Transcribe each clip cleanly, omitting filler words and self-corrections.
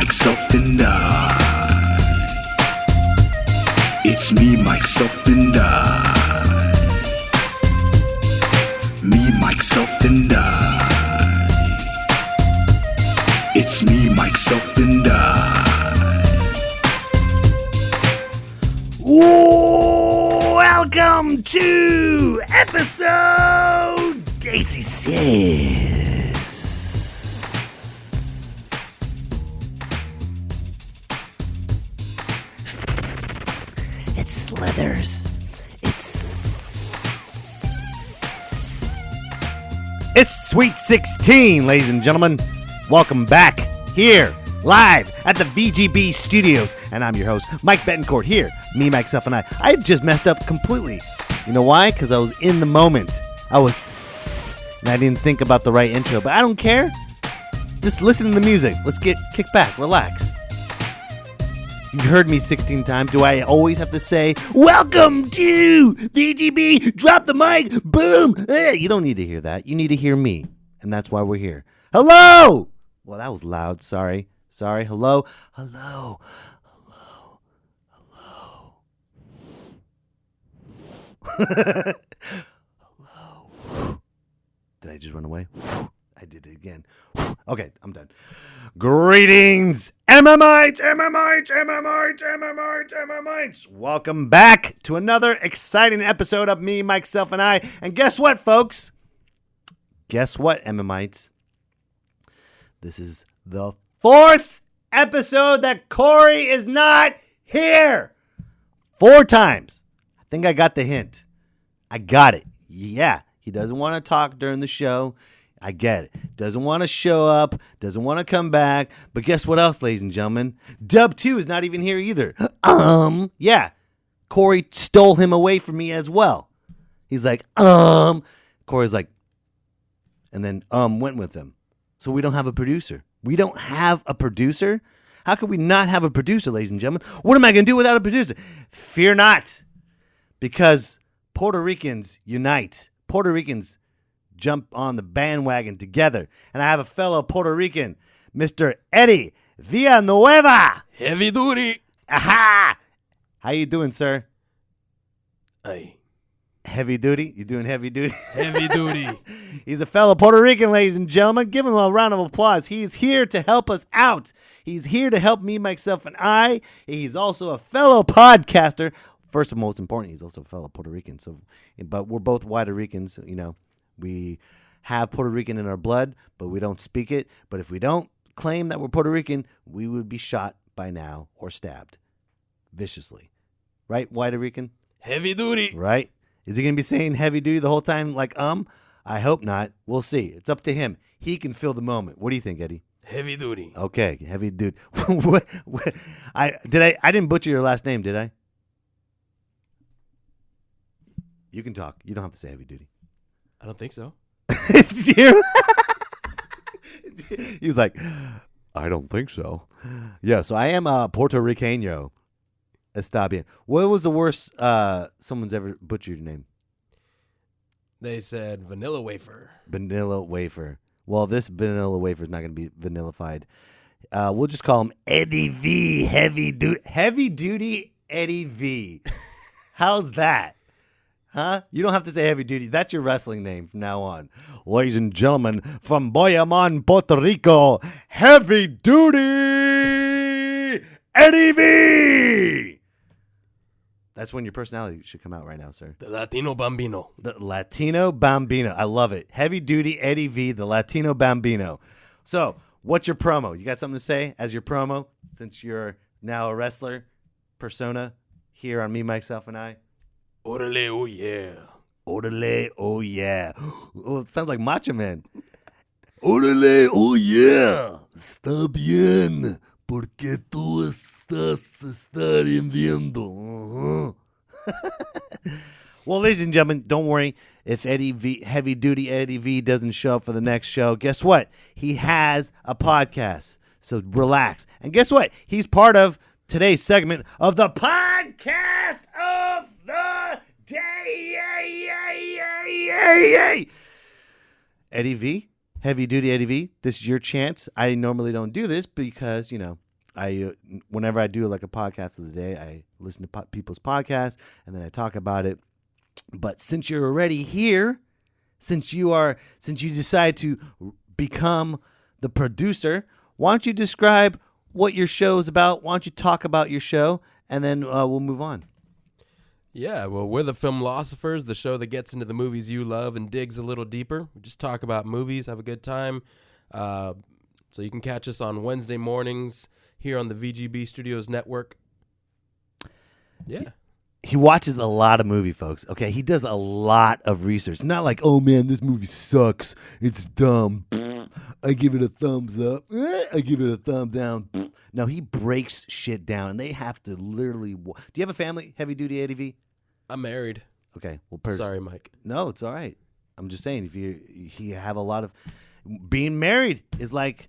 myself, and I. It's me, myself, and I. Me, myself, and I. It's me, myself, and I. Welcome to episode Dieciseis. It slithers. It's Sweet 16, ladies and gentlemen. Welcome back here, live at the VGB studios. And I'm your host, Mike Betancourt here. Me, myself, and I. I just messed up completely. You know why? Because I was in the moment. And I didn't think about the right intro. But I don't care. Just listen to the music. Let's kick back, relax. You've heard me 16 times. Do I always have to say, welcome to VGB, drop the mic, boom? You don't need to hear that. You need to hear me. And that's why we're here. Hello! Well, that was loud. Sorry. Hello. Hello. Did I just run away? I did it again. Okay, I'm done. Greetings, MMites. Welcome back to another exciting episode of Me, Myself, and I. And guess what, folks? Guess what, MMites? This is the fourth episode that Corey is not here. 4 times. I think I got the hint. I got it. Yeah, he doesn't want to talk during the show. I get it. Doesn't want to show up. Doesn't want to come back. But guess what else, ladies and gentlemen? Dub 2 is not even here either. Yeah. Corey stole him away from me as well. He's like, Corey's like, and then went with him. So we don't have a producer. We don't have a producer? How could we not have a producer, ladies and gentlemen? What am I going to do without a producer? Fear not. Because Puerto Ricans unite. Puerto Ricans jump on the bandwagon together. And I have a fellow Puerto Rican, Mr. Eddie Villanueva. Heavy duty. Aha! How you doing, sir? Aye. Heavy duty? You doing heavy duty? Heavy duty. He's a fellow Puerto Rican, ladies and gentlemen. Give him a round of applause. He's here to help us out. He's here to help me, myself, and I. He's also a fellow podcaster. First and most important, he's also a fellow Puerto Rican. But we're both Puerto Ricans, you know. We have Puerto Rican in our blood, but we don't speak it. But if we don't claim that we're Puerto Rican, we would be shot by now or stabbed viciously. Right, Puerto Rican? Heavy duty. Right? Is he going to be saying heavy duty the whole time like I hope not. We'll see. It's up to him. He can feel the moment. What do you think, Eddie? Heavy duty. Okay, heavy dude. I didn't butcher your last name, did I? You can talk. You don't have to say heavy duty. I don't think so. It's you. He was like, I don't think so. Yeah, so I am Puerto Riqueño. Está bien. What was the worst someone's ever butchered your name? They said vanilla wafer. Vanilla wafer. Well, this vanilla wafer is not going to be vanillified. We'll just call him Eddie V. Heavy duty Eddie V. How's that? Huh? You don't have to say heavy duty. That's your wrestling name from now on. Ladies and gentlemen, from Boyamon, Puerto Rico, heavy duty Eddie V. That's when your personality should come out right now, sir. The Latino Bambino. The Latino Bambino. I love it. Heavy duty Eddie V, the Latino Bambino. So, what's your promo? You got something to say as your promo since you're now a wrestler persona here on Me, Myself, and I? Orale, oh yeah. Orale, oh yeah. Oh, it sounds like Macho Man. Orale, oh yeah. Está bien. Porque tú estar viendo. Well, ladies and gentlemen, don't worry. If Heavy Duty Eddie V doesn't show up for the next show, guess what? He has a podcast. So relax. And guess what? He's part of today's segment of the podcast of the day. Eddie V, Heavy Duty Eddie V, this is your chance. I normally don't do this because, you know, whenever I do like a podcast of the day, I listen to people's podcasts and then I talk about it. But since you're already here, since you decide to become the producer, why don't you describe what your show is about? Why don't you talk about your show, and then we'll move on. Yeah, well, we're the Filmlosophers, the show that gets into the movies you love and digs a little deeper. We just talk about movies, have a good time. So you can catch us on Wednesday mornings here on the VGB Studios Network. Yeah. He watches a lot of movie, folks. Okay, he does a lot of research. Not like, oh man, this movie sucks. It's dumb. I give it a thumbs up. I give it a thumb down. No, he breaks shit down, and they have to literally. Do you have a family, heavy duty ADV? I'm married. Okay, well, Sorry, Mike. No, it's all right. I'm just saying, if you have a lot of being married is like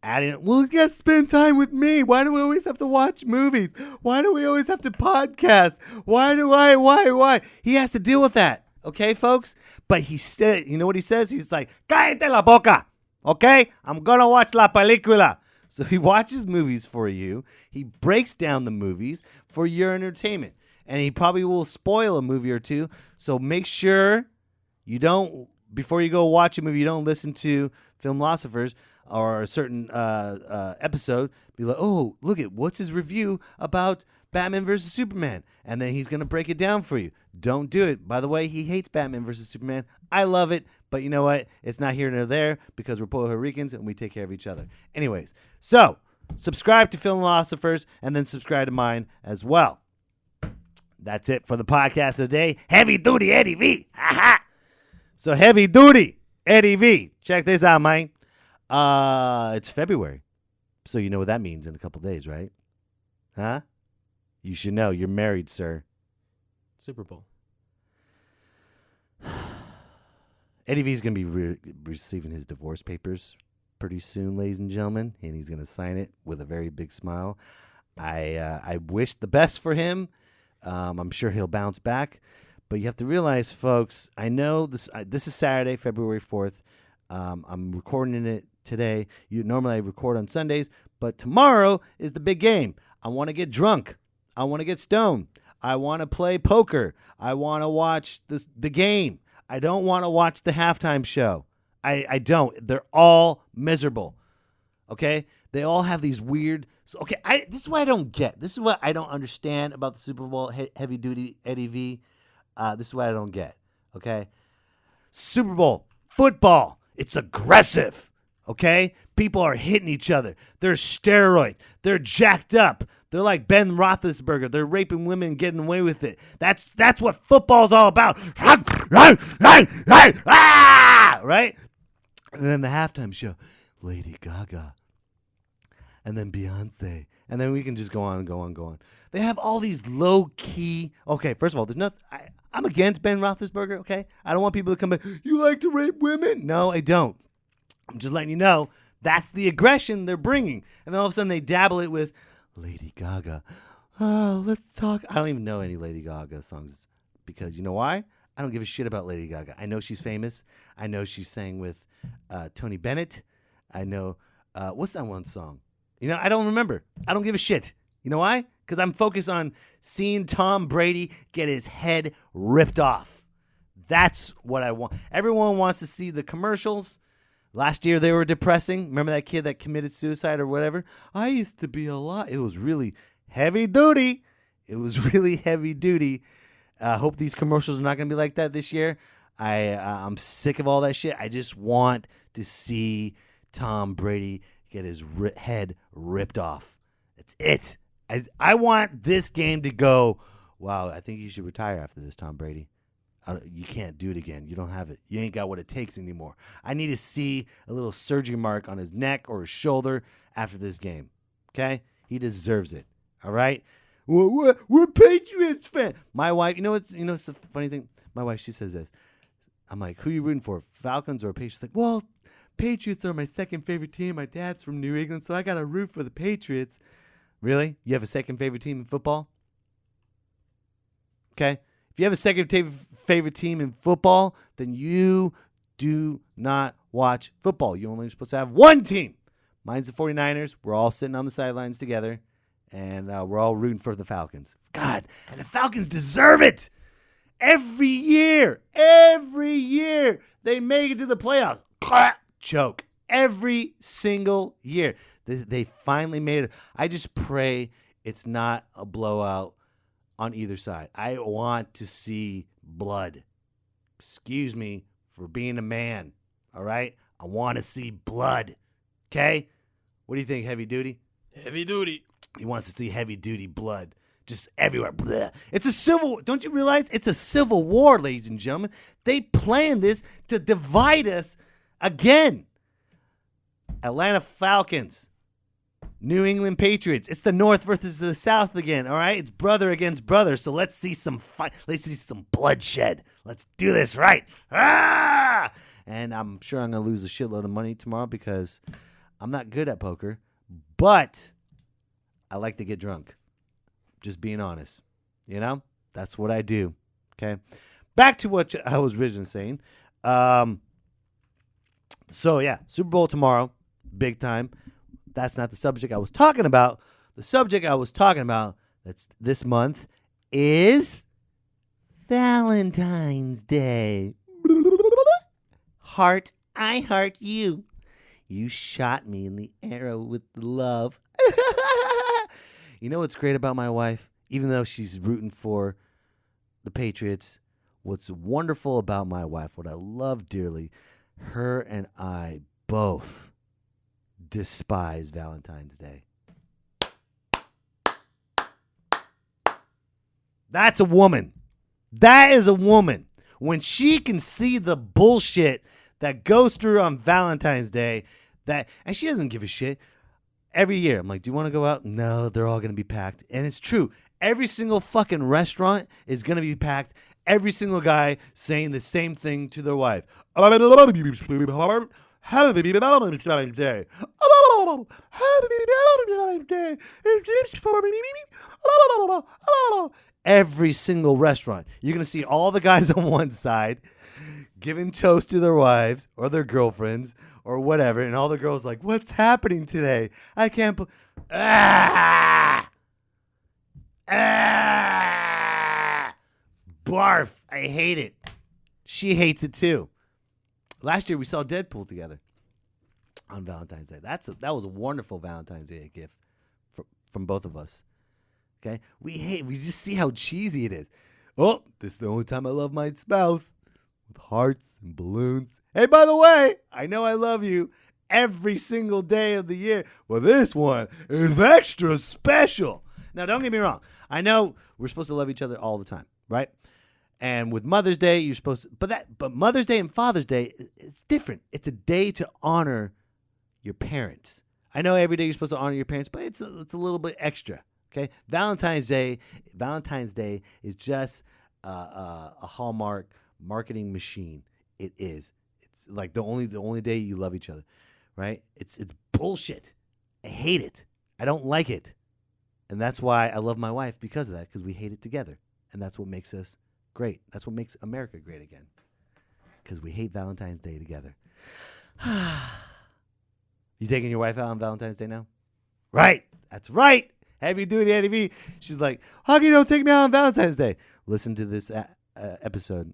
adding. Well, you got to spend time with me. Why do we always have to watch movies? Why do we always have to podcast? Why? He has to deal with that. Okay, folks. But he said, you know what he says? He's like, "Cállate la boca." Okay, I'm gonna watch la película. So he watches movies for you. He breaks down the movies for your entertainment. And he probably will spoil a movie or two. So make sure you don't, before you go watch a movie, you don't listen to Filmlosophers or a certain episode. Be like, oh, look at what's his review about Batman versus Superman. And then he's going to break it down for you. Don't do it. By the way, he hates Batman versus Superman. I love it. But you know what? It's not here nor there because we're Puerto Ricans and we take care of each other. Anyways, so subscribe to Filmlosophers and then subscribe to mine as well. That's it for the podcast today. Heavy Duty Eddie V. Ha-ha. So Heavy Duty Eddie V. Check this out, man. It's February. So you know what that means in a couple days, right? Huh? You should know. You're married, sir. Super Bowl. Eddie V is going to be receiving his divorce papers pretty soon, ladies and gentlemen, and he's going to sign it with a very big smile. I wish the best for him. I'm sure he'll bounce back, but you have to realize, folks, I know this is Saturday, February 4th. I'm recording it today. Normally I record on Sundays, but tomorrow is the big game. I want to get drunk. I want to get stoned. I want to play poker. I want to watch the game. I don't want to watch the halftime show. I don't. They're all miserable. Okay? They all have these weird. Okay, this is what I don't get. This is what I don't understand about the Super Bowl heavy duty Eddie V. This is what I don't get. Okay? Super Bowl football. It's aggressive. Okay? People are hitting each other. They're steroids. They're jacked up. They're like Ben Roethlisberger. They're raping women and getting away with it. That's what football's all about. Right? And then the halftime show, Lady Gaga. And then Beyonce. And then we can just go on. They have all these low-key. Okay, first of all, there's nothing. I'm against Ben Roethlisberger, okay? I don't want people to come back, you like to rape women? No, I don't. I'm just letting you know that's the aggression they're bringing. And then all of a sudden they dabble it with Lady Gaga. Oh, let's talk. I don't even know any Lady Gaga songs because you know why? I don't give a shit about Lady Gaga. I know she's famous. I know she sang with Tony Bennett. I know, what's that one song? I don't remember. I don't give a shit. You know why? Because I'm focused on seeing Tom Brady get his head ripped off. That's what I want. Everyone wants to see the commercials. Last year they were depressing. Remember that kid that committed suicide or whatever? I used to be a lot. It was really heavy duty. I hope these commercials are not going to be like that this year. I'm sick of all that shit. I just want to see Tom Brady get his head ripped off. That's it. I want this game to go, wow, I think you should retire after this, Tom Brady. You can't do it again. You don't have it. You ain't got what it takes anymore. I need to see a little surgery mark on his neck or his shoulder after this game. Okay? He deserves it. All right? We're Patriots fans. My wife, it's the funny thing? My wife, she says this. I'm like, who are you rooting for, Falcons or Patriots? Like, well, Patriots are my second favorite team. My dad's from New England, so I got to root for the Patriots. Really? You have a second favorite team in football? Okay? If you have a second favorite team in football, then you do not watch football. You're only supposed to have one team. Mine's the 49ers. We're all sitting on the sidelines together, and we're all rooting for the Falcons. God, and the Falcons deserve it. Every year, they make it to the playoffs. Choke. Every single year. They finally made it. I just pray it's not a blowout on either side. I want to see blood. Excuse me for being a man, all right? I want to see blood, okay? What do you think, Heavy Duty? Heavy duty. He wants to see heavy-duty blood just everywhere. Blah. It's a civil. Don't you realize it's a civil war, ladies and gentlemen? They planned this to divide us again. Atlanta Falcons, New England Patriots. It's the North versus the South again, all right? It's brother against brother, so let's see some fight. Let's see some bloodshed. Let's do this right. Ah! And I'm sure I'm going to lose a shitload of money tomorrow because I'm not good at poker, but I like to get drunk. Just being honest. You know? That's what I do. Okay? Back to what I was originally saying. So, yeah, Super Bowl tomorrow. Big time. That's not the subject I was talking about. The subject I was talking about that's this month is Valentine's Day. Heart, I heart you. You shot me in the arrow with love. You know what's great about my wife? Even though she's rooting for the Patriots, what's wonderful about my wife, what I love dearly, her and I both despise Valentine's Day. That's a woman. That is a woman. When she can see the bullshit that goes through on Valentine's Day, and she doesn't give a shit. Every year, I'm like, do you want to go out? No, they're all going to be packed. And it's true. Every single fucking restaurant is going to be packed. Every single guy saying the same thing to their wife. Have a Valentine's Day. Every single restaurant. You're going to see all the guys on one side giving toast to their wives or their girlfriends or whatever, and all the girls like, what's happening today? I can't barf. I hate it. She hates it too. Last year we saw Deadpool together on Valentine's Day. That was a wonderful Valentine's Day gift from both of us. Okay? We just see how cheesy it is. Oh, this is the only time I love my spouse. With hearts and balloons. Hey, by the way, I know I love you every single day of the year. Well, this one is extra special. Now, don't get me wrong. I know we're supposed to love each other all the time, right? And with Mother's Day, you're supposed to, but Mother's Day and Father's Day, it's different. It's a day to honor your parents. I know every day you're supposed to honor your parents, but it's a little bit extra, okay? Valentine's Day is just a Hallmark marketing machine. It is. It's like the only day you love each other, right? It's bullshit. I hate it. I don't like it. And that's why I love my wife, because of that, because we hate it together. And that's what makes us great. That's what makes America great again. Because we hate Valentine's Day together. You taking your wife out on Valentine's Day now? Right. That's right. Heavy duty Eddie V. She's like, how come you don't take me out on Valentine's Day? Listen to this episode.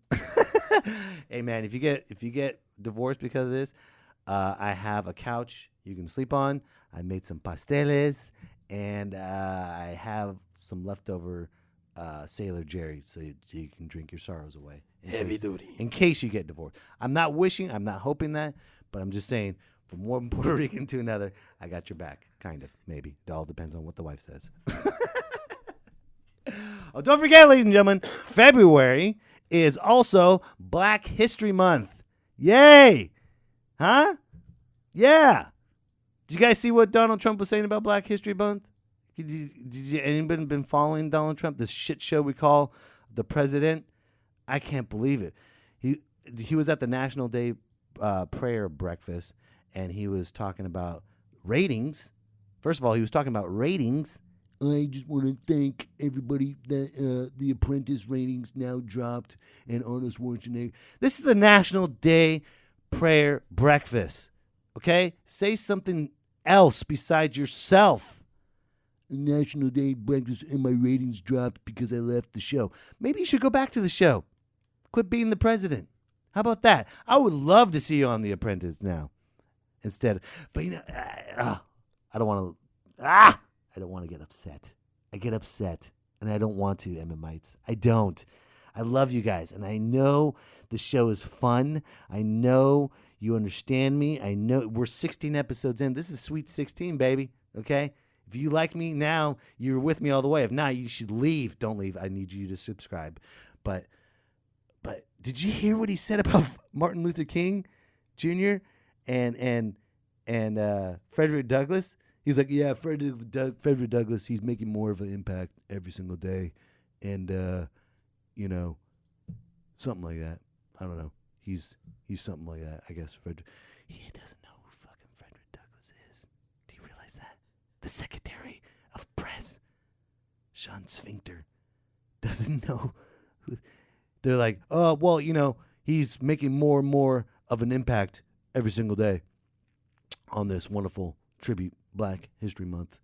Hey man, if you get divorced because of this, I have a couch you can sleep on. I made some pasteles, and I have some leftover Sailor Jerry, so you can drink your sorrows away. Heavy duty. In case you get divorced. I'm not hoping that, but I'm just saying, from one Puerto Rican to another, I got your back. Kind of, maybe. It all depends on what the wife says. Oh, don't forget, ladies and gentlemen, February is also Black History Month. Yay! Huh? Yeah. Did you guys see what Donald Trump was saying about Black History Month? Anybody been following Donald Trump? This shit show we call the president? I can't believe it. He was at the National Day prayer breakfast, and he was talking about ratings. First of all, he was talking about ratings. I just want to thank everybody that The Apprentice ratings now dropped, and Arnold Schwarzenegger. This is the National Day prayer breakfast. Okay? Say something else besides yourself. National Day breakfast and my ratings dropped because I left the show. Maybe you should go back to the show. Quit being the president. How about that? I would love to see you on The Apprentice now. Instead, but I don't want to. I don't want to get upset. I get upset, and I don't want to, MMites. I don't. I love you guys, and I know the show is fun. I know you understand me. I know we're 16 episodes in. This is Sweet 16, baby. Okay? If you like me now, you're with me all the way. If not, you should leave. Don't leave. I need you to subscribe. But did you hear what he said about Martin Luther King Jr. and Frederick Douglass? He's like, yeah, Frederick Douglass, he's making more of an impact every single day. And, something like that. I don't know. He's something like that, I guess. He doesn't know who fucking Frederick Douglass is. Do you realize that? The Secretary of Press, Sean Sphincter, doesn't know who. They're like, oh, well, he's making more and more of an impact every single day on this wonderful tribute, Black History Month.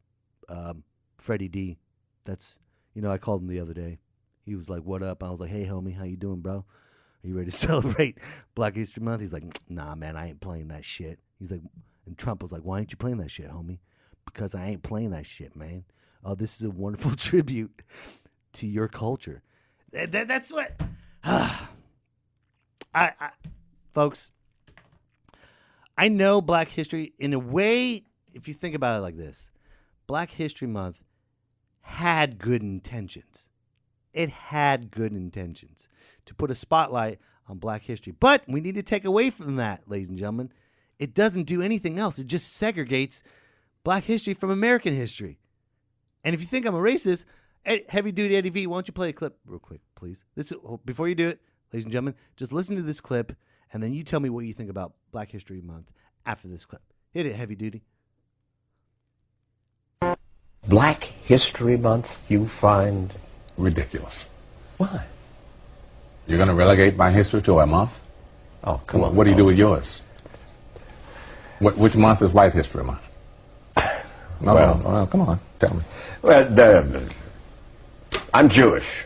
Freddie D, that's, I called him the other day. He was like, what up? I was like, hey, homie, how you doing, bro? Are you ready to celebrate Black History Month? He's like, nah, man, I ain't playing that shit. He's like, and Trump was like, why ain't you playing that shit, homie? Because I ain't playing that shit, man. Oh, this is a wonderful tribute to your culture. That's what... folks, I know Black History, in a way, if you think about it like this, Black History Month had good intentions. It had good intentions to put a spotlight on Black history. But we need to take away from that, ladies and gentlemen. It doesn't do anything else. It just segregates Black history from American history. And if you think I'm a racist, Heavy Duty Eddie V, why don't you play a clip real quick, please? Before you do it, ladies and gentlemen, just listen to this clip, and then you tell me what you think about Black History Month after this clip. Hit it, Heavy Duty. Black History Month, you find ridiculous. Why? You're going to relegate my history to a month? Oh, come on. What do you do with yours? Which month is White History Month? No, come on, tell me. Well, I'm Jewish.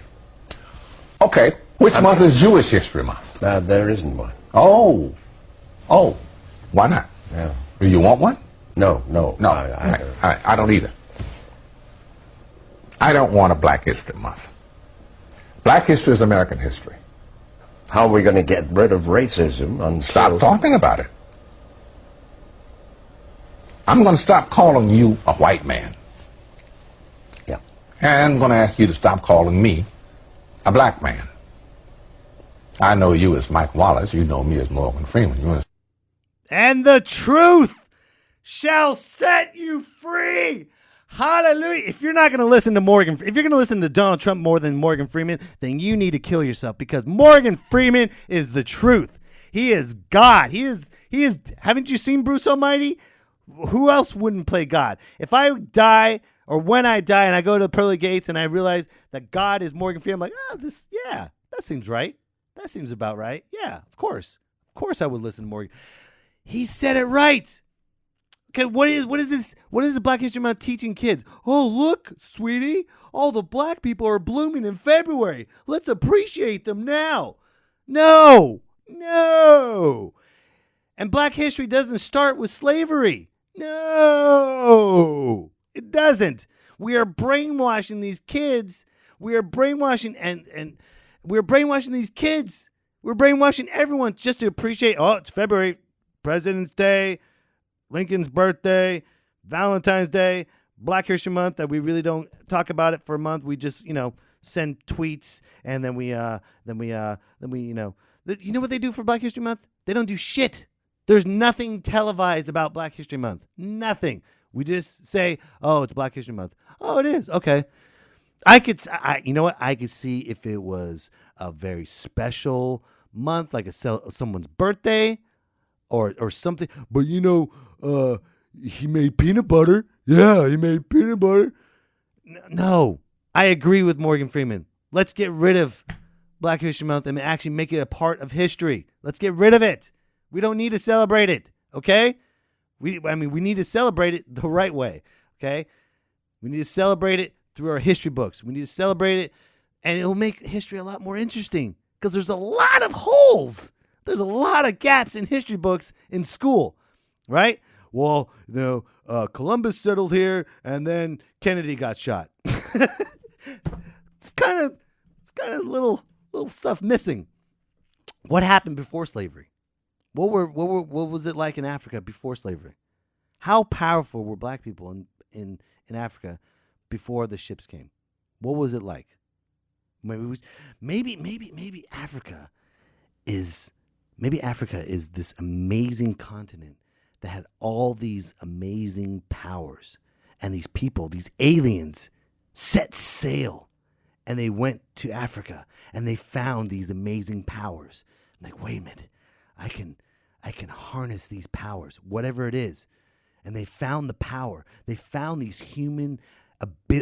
Okay, which month is Jewish History Month? There isn't one. Oh, why not? Yeah. Do you want one? No. I don't either. I don't want a Black History Month. Black history is American history. How are we going to get rid of racism? Stop talking about it. I'm going to stop calling you a white man. Yeah. And I'm going to ask you to stop calling me a black man. I know you as Mike Wallace. You know me as Morgan Freeman. And the truth shall set you free. Hallelujah. If you're not going to listen to if you're going to listen to Donald Trump more than Morgan Freeman, then you need to kill yourself, because Morgan Freeman is the truth. He is God. He is. Haven't you seen Bruce Almighty? Who else wouldn't play God? If I die, or when I die and I go to the pearly gates and I realize that God is Morgan Freeman, I'm like, that seems right. That seems about right. Yeah, of course. Of course I would listen to Morgan. He said it right. Okay, what is this? What is the Black History Month teaching kids? Oh, look, sweetie, all the black people are blooming in February. Let's appreciate them now. No. And Black history doesn't start with slavery. No, it doesn't. We are brainwashing these kids. We are brainwashing and we're brainwashing these kids. We're brainwashing everyone just to appreciate, it's February, President's Day, Lincoln's birthday, Valentine's Day, Black History Month, that we really don't talk about it for a month. We just, send tweets, and then we you know what they do for Black History Month? They don't do shit. There's nothing televised about Black History Month. Nothing. We just say, oh, it's Black History Month. Oh, it is. Okay. You know what? I could see if it was a very special month, like someone's birthday or something. But, he made peanut butter. Yeah, he made peanut butter. No, I agree with Morgan Freeman. Let's get rid of Black History Month and actually make it a part of history. Let's get rid of it. We don't need to celebrate it, okay? We need to celebrate it the right way, okay? We need to celebrate it through our history books. We need to celebrate it, and it'll make history a lot more interesting because there's a lot of holes. There's a lot of gaps in history books in school, right? Well, Columbus settled here, and then Kennedy got shot. It's kind of little stuff missing. What happened before slavery? What was it like in Africa before slavery? How powerful were black people in Africa before the ships came? What was it like? Maybe Africa is this amazing continent that had all these amazing powers, and these people, these aliens, set sail, and they went to Africa, and they found these amazing powers. Like, wait a minute, I can harness these powers, whatever it is. And they found the power. They found these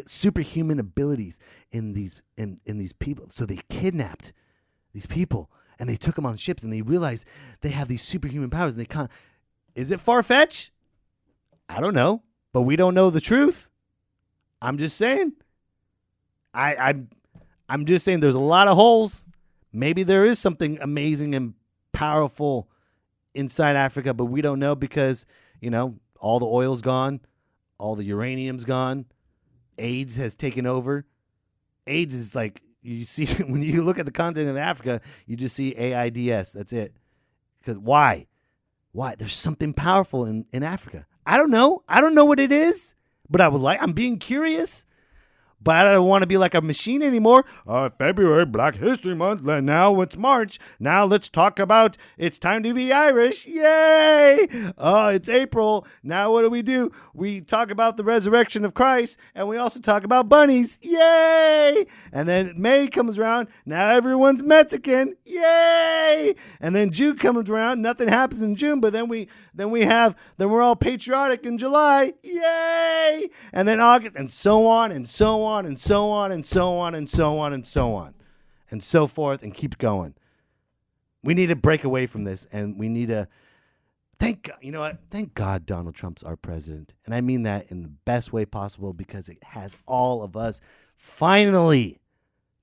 superhuman abilities in these people. So they kidnapped these people, and they took them on ships, and they realized they have these superhuman powers. And they can't. Is it far-fetched? I don't know, but we don't know the truth. I'm just saying. I'm just saying there's a lot of holes. Maybe there is something amazing and powerful inside Africa, but we don't know because, all the oil's gone, all the uranium's gone, AIDS has taken over. AIDS is like, you see, when you look at the continent of Africa, you just see AIDS. That's it. Because why? Why? There's something powerful in Africa. I don't know. I don't know what it is, but I'm being curious. But I don't want to be like a machine anymore. February, Black History Month. Now it's March. Now let's talk about it's time to be Irish. Yay! It's April. Now what do? We talk about the resurrection of Christ, and we also talk about bunnies. Yay! And then May comes around. Now everyone's Mexican. Yay! And then June comes around. Nothing happens in June, but then we're all patriotic in July. Yay! And then August, and so on and so on. And so on and so on and so on and so on and so forth, and keep going. We need to break away from this, and we need to thank God. You know what? Thank God Donald Trump's our president, and I mean that in the best way possible, because it has all of us finally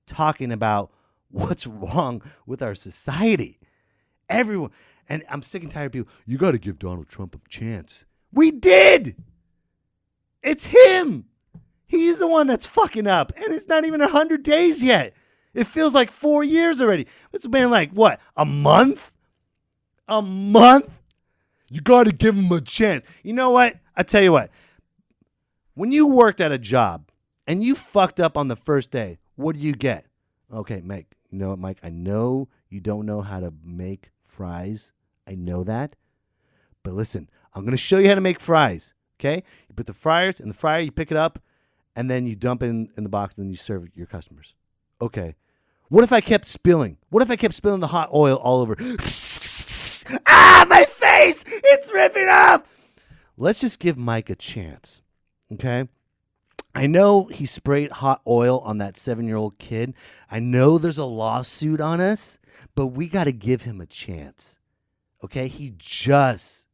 talking about what's wrong with our society. Everyone, and I'm sick and tired of people. You got to give Donald Trump a chance. We did. It's him. He's the one that's fucking up. And it's not even 100 days yet. It feels like 4 years already. It's been like, what, a month? A month? You got to give him a chance. You know what? I tell you what. When you worked at a job and you fucked up on the first day, what do you get? Okay, Mike. You know what, Mike? I know you don't know how to make fries. I know that. But listen, I'm going to show you how to make fries. Okay? You put the fryers in the fryer, you pick it up, and then you dump it in the box, and then you serve it to your customers. Okay. What if I kept spilling? What if I kept spilling the hot oil all over? My face! It's ripping off! Let's just give Mike a chance. Okay? I know he sprayed hot oil on that 7-year-old kid. I know there's a lawsuit on us, but we got to give him a chance. Okay? He just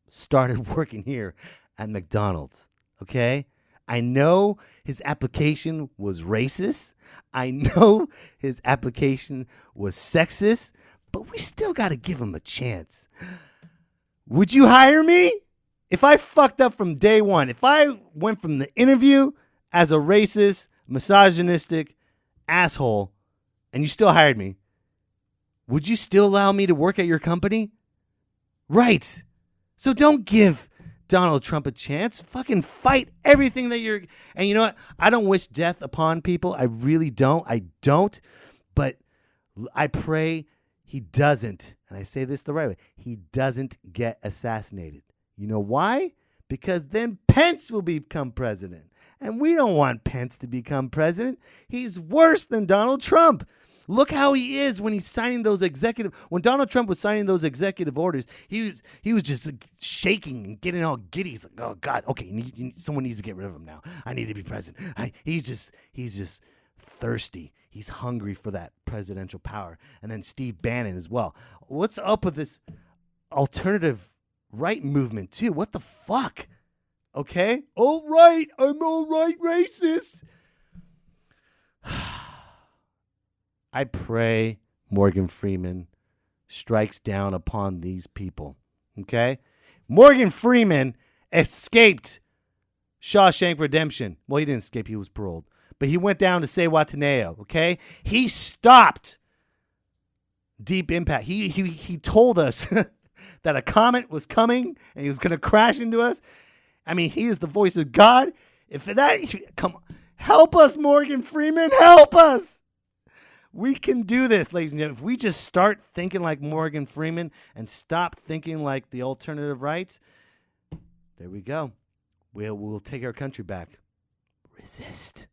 started working here at McDonald's. Okay? I know his application was racist. I know his application was sexist, but we still got to give him a chance. Would you hire me? If I fucked up from day one, if I went from the interview as a racist, misogynistic asshole, and you still hired me, would you still allow me to work at your company? Right. So don't give Donald Trump a chance. Fucking fight everything that you're... And you know what? I don't wish death upon people. I really don't. I don't. But I pray he doesn't. And I say this the right way. He doesn't get assassinated. You know why? Because then Pence will become president. And we don't want Pence to become president. He's worse than Donald Trump. Look how he is when he's signing those when Donald Trump was signing those executive orders, he was just shaking and getting all giddy. He's like, oh God, okay, someone needs to get rid of him now. I need to be president. He's just thirsty. He's hungry for that presidential power. And then Steve Bannon as well. What's up with this alternative right movement, too. What the fuck? Okay? All right. I'm all right, racist. I pray Morgan Freeman strikes down upon these people. Okay? Morgan Freeman escaped Shawshank Redemption. Well, he didn't escape. He was paroled. But he went down to Sewataneo. Okay? He stopped Deep Impact. He told us that a comet was coming and he was going to crash into us. I mean, he is the voice of God. Come on. Help us, Morgan Freeman. Help us. We can do this, ladies and gentlemen. If we just start thinking like Morgan Freeman and stop thinking like the alternative rights, there we go. We'll take our country back. Resist.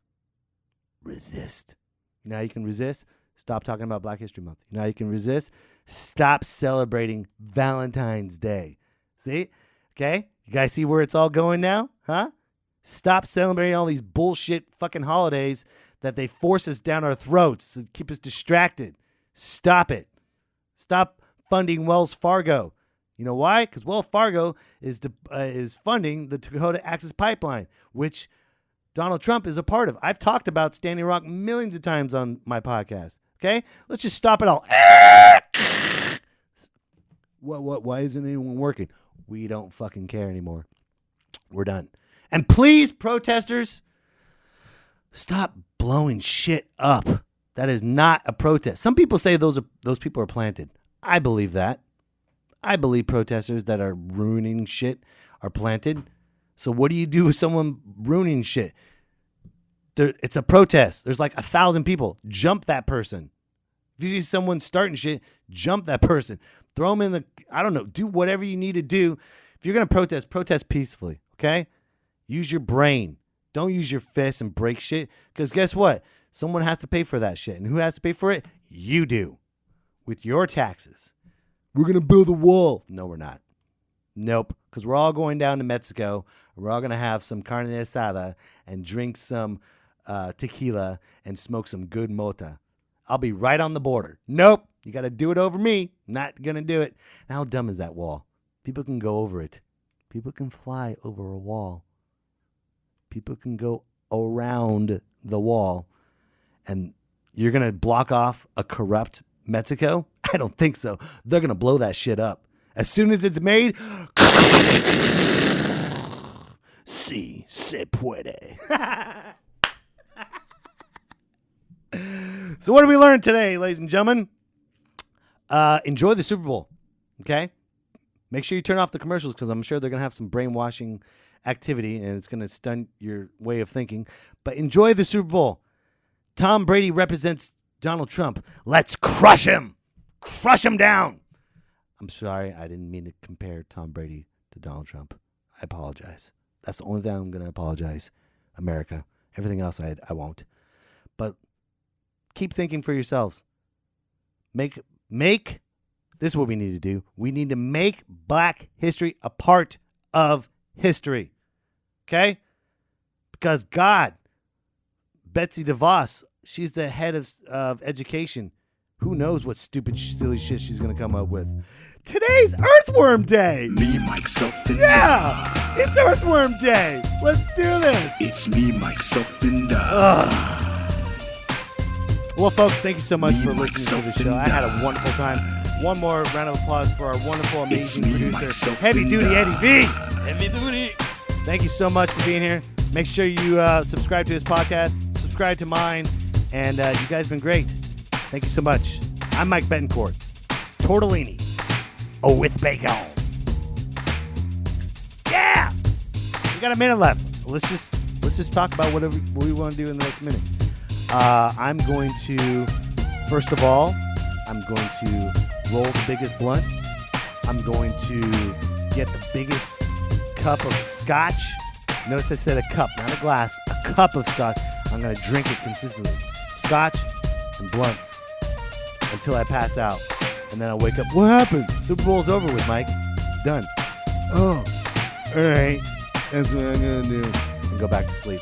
Resist. You know how you can resist? Stop talking about Black History Month. You know how you can resist? Stop celebrating Valentine's Day. See? Okay? You guys see where it's all going now? Huh? Stop celebrating all these bullshit fucking holidays that they force us down our throats to keep us distracted. Stop it. Stop funding Wells Fargo. You know why? Because Wells Fargo is funding the Dakota Access Pipeline, which Donald Trump is a part of. I've talked about Standing Rock millions of times on my podcast. Okay? Let's just stop it all. What? Why isn't anyone working? We don't fucking care anymore. We're done. And please, protesters, stop blowing shit up. That is not a protest. Some people say those people are planted. I believe that. I believe protesters that are ruining shit are planted. So what do you do with someone ruining shit? It's a protest. There's like 1,000 people. Jump that person. If you see someone starting shit, jump that person. Throw them in the, I don't know, do whatever you need to do. If you're going to protest peacefully, okay? Use your brain. Don't use your fists and break shit. Because guess what? Someone has to pay for that shit. And who has to pay for it? You do. With your taxes. We're going to build a wall. No, we're not. Nope. Because we're all going down to Mexico. We're all going to have some carne asada and drink some tequila and smoke some good mota. I'll be right on the border. Nope. You got to do it over me. Not going to do it. And how dumb is that wall? People can go over it. People can fly over a wall. People can go around the wall. And you're going to block off a corrupt Mexico? I don't think so. They're going to blow that shit up. As soon as it's made, sí se puede. So what did we learn today, ladies and gentlemen? Enjoy the Super Bowl, okay? Make sure you turn off the commercials because I'm sure they're going to have some brainwashing activity and it's going to stunt your way of thinking. But enjoy the Super Bowl. Tom Brady represents Donald Trump. Let's crush him. Crush him down. I'm sorry. I didn't mean to compare Tom Brady to Donald Trump. I apologize. That's the only thing I'm going to apologize. America. Everything else I won't. But keep thinking for yourselves. Make this is what we need to do. We need to make Black history a part of history. Okay? Because God, Betsy DeVos, she's the head of education. Who knows what stupid, silly shit she's going to come up with. Today's Earthworm Day. Me, myself, and Yeah, it's Earthworm Day. Let's do this. It's me, myself, and I. Well, folks, thank you so much for listening to the show. I had a wonderful time. One more round of applause for our wonderful, amazing producer, Heavy Duty Eddie V. Heavy duty. Thank you so much for being here. Make sure you subscribe to his podcast, subscribe to mine, and you guys have been great. Thank you so much. I'm Mike Betancourt. Tortellini. Oh, with bacon. Yeah! We got a minute left. Let's just talk about what we want to do in the next minute. I'm going to, first of all, I'm going to roll the biggest blunt. I'm going to get the biggest cup of scotch. Notice I said a cup, not a glass. A cup of scotch. I'm going to drink it consistently. Scotch and blunts until I pass out. And then I'll wake up. What happened? Super Bowl's over with, Mike. It's done. Oh, all right. That's what I'm going to do. And go back to sleep.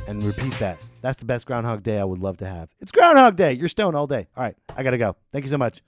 And repeat that. That's the best Groundhog Day I would love to have. It's Groundhog Day. You're stoned all day. All right. I got to go. Thank you so much.